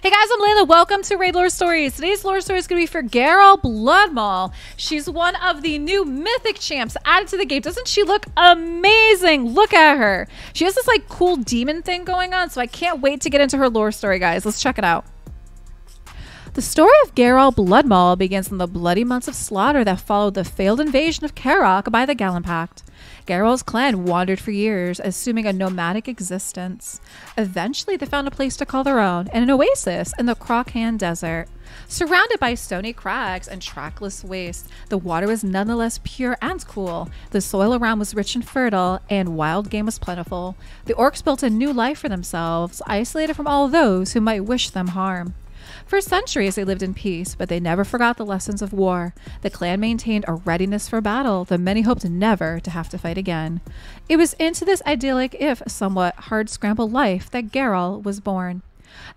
Hey guys, I'm Layla. Welcome to Raid Lore Stories. Today's lore story is going to be for Gharol Bloodmaul. She's one of the new mythic champs added to the game. Doesn't she look amazing? Look at her. She has this like cool demon thing going on, so I can't wait to get into her lore story, guys. Let's check it out. The story of Gharol Bloodmaul begins in the bloody months of slaughter that followed the failed invasion of Karak by the Galen Pact. Gharol's clan wandered for years, assuming a nomadic existence. Eventually, they found a place to call their own, and an oasis in the Crochan Desert. Surrounded by stony crags and trackless wastes, the water was nonetheless pure and cool. The soil around was rich and fertile, and wild game was plentiful. The orcs built a new life for themselves, isolated from all those who might wish them harm. For centuries they lived in peace, but they never forgot the lessons of war. The clan maintained a readiness for battle, though many hoped never to have to fight again. It was into this idyllic, if somewhat hard-scrambled life that Gharol was born.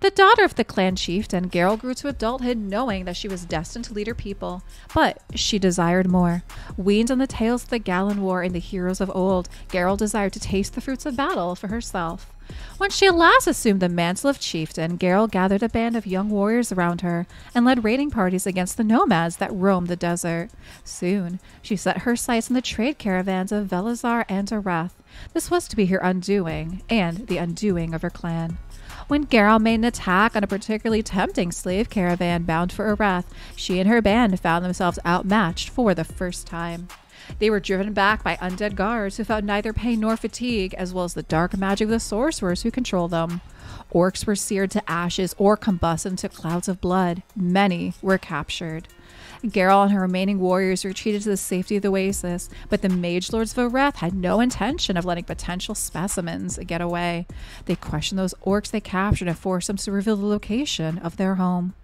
The daughter of the clan chieftain, Gharol grew to adulthood knowing that she was destined to lead her people, but she desired more. Weaned on the tales of the Galen War and the heroes of old, Gharol desired to taste the fruits of battle for herself. When she at last assumed the mantle of chieftain, Gharol gathered a band of young warriors around her and led raiding parties against the nomads that roamed the desert. Soon, she set her sights on the trade caravans of Velazar and Arath. This was to be her undoing, and the undoing of her clan. When Gharol made an attack on a particularly tempting slave caravan bound for Arath, she and her band found themselves outmatched for the first time. They were driven back by undead guards who felt neither pain nor fatigue, as well as the dark magic of the sorcerers who controlled them. Orcs were seared to ashes or combusted into clouds of blood. Many were captured. Gharol and her remaining warriors retreated to the safety of the oasis, but the mage lords of Arath had no intention of letting potential specimens get away. They questioned those orcs they captured and forced them to reveal the location of their home.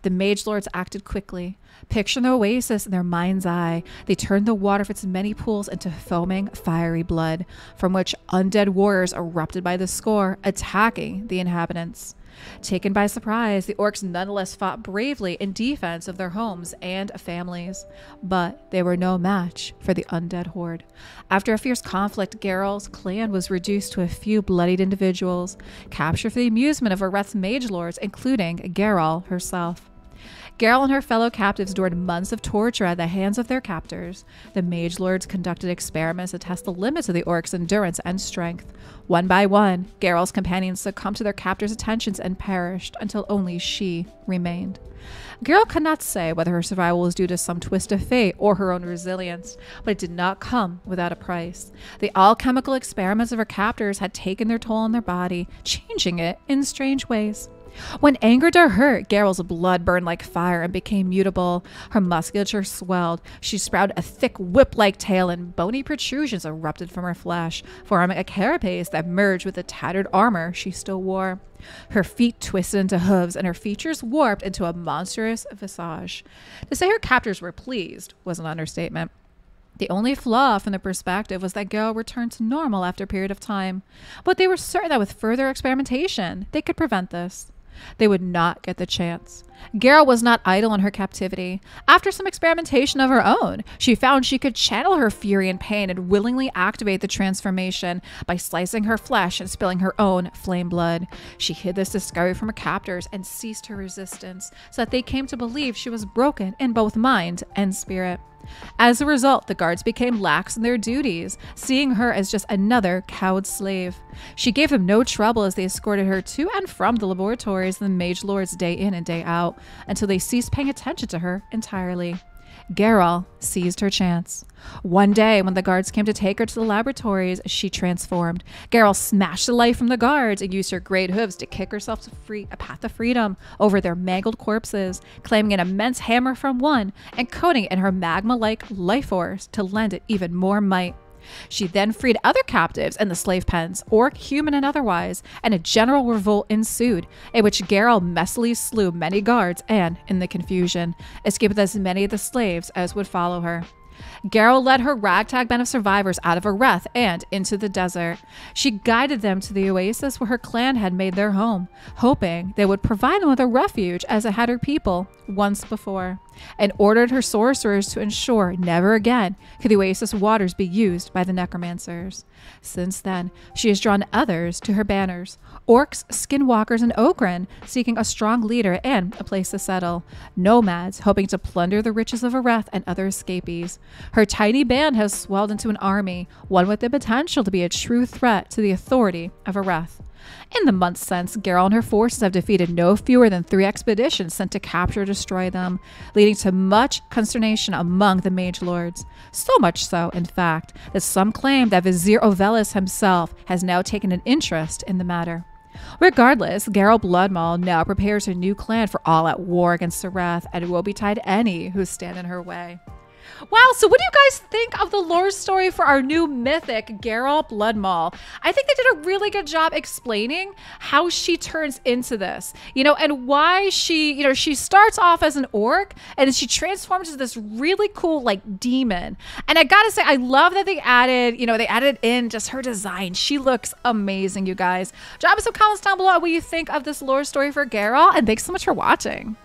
The mage lords acted quickly. Picturing the oasis in their mind's eye, they turned the water of its many pools into foaming, fiery blood, from which undead warriors erupted by the score, attacking the inhabitants. Taken by surprise, the orcs nonetheless fought bravely in defense of their homes and families, but they were no match for the undead horde. After a fierce conflict, Gharol's clan was reduced to a few bloodied individuals, captured for the amusement of Arath's mage lords, including Gharol herself. Gharol and her fellow captives endured months of torture at the hands of their captors. The mage lords conducted experiments to test the limits of the orcs' endurance and strength. One by one, Gharol's companions succumbed to their captors' attentions and perished until only she remained. Gharol could not say whether her survival was due to some twist of fate or her own resilience, but it did not come without a price. The alchemical experiments of her captors had taken their toll on their body, changing it in strange ways. When angered or hurt, Gharol's blood burned like fire and became mutable. Her musculature swelled. She sprouted a thick whip-like tail, and bony protrusions erupted from her flesh, forming a carapace that merged with the tattered armor she still wore. Her feet twisted into hooves, and her features warped into a monstrous visage. To say her captors were pleased was an understatement. The only flaw from the perspective was that Gharol returned to normal after a period of time, but they were certain that with further experimentation, they could prevent this. They would not get the chance. Gharol was not idle in her captivity. After some experimentation of her own, she found she could channel her fury and pain and willingly activate the transformation by slicing her flesh and spilling her own flame blood. She hid this discovery from her captors and ceased her resistance, so that they came to believe she was broken in both mind and spirit. As a result, the guards became lax in their duties, seeing her as just another cowed slave. She gave them no trouble as they escorted her to and from the laboratories of the mage lords day in and day out, until they ceased paying attention to her entirely. Gharol seized her chance. One day, when the guards came to take her to the laboratories, she transformed. Gharol smashed the life from the guards and used her great hooves to kick herself to free a path of freedom over their mangled corpses, claiming an immense hammer from one and coating it in her magma-like life force to lend it even more might. She then freed other captives in the slave pens, orc, human, and otherwise, and a general revolt ensued, in which Gharol messily slew many guards and, in the confusion, escaped with as many of the slaves as would follow her. Gharol led her ragtag band of survivors out of Arath and into the desert. She guided them to the oasis where her clan had made their home, hoping they would provide them with a refuge as it had her people once before. and ordered her sorcerers to ensure never again could the oasis waters be used by the necromancers. Since then, she has drawn others to her banners, orcs, skinwalkers, and Okran seeking a strong leader and a place to settle, nomads hoping to plunder the riches of Areth and other escapees. Her tiny band has swelled into an army, one with the potential to be a true threat to the authority of Areth. In the months since, Gharol and her forces have defeated no fewer than 3 expeditions sent to capture or destroy them, leading to much consternation among the mage lords. So much so, in fact, that some claim that Vizier Ovelis himself has now taken an interest in the matter. Regardless, Gharol Bloodmaul now prepares her new clan for all-out war against Areth and will betide any who stand in her way. Wow, so what do you guys think of the lore story for our new mythic, Gharol Bloodmaul? I think they did a really good job explaining how she turns into this, and why she, she starts off as an orc and then she transforms into this really cool, demon. And I gotta say, I love that they added, they added in just her design. She looks amazing, you guys. Drop us some comments down below on what you think of this lore story for Gharol, and thanks so much for watching.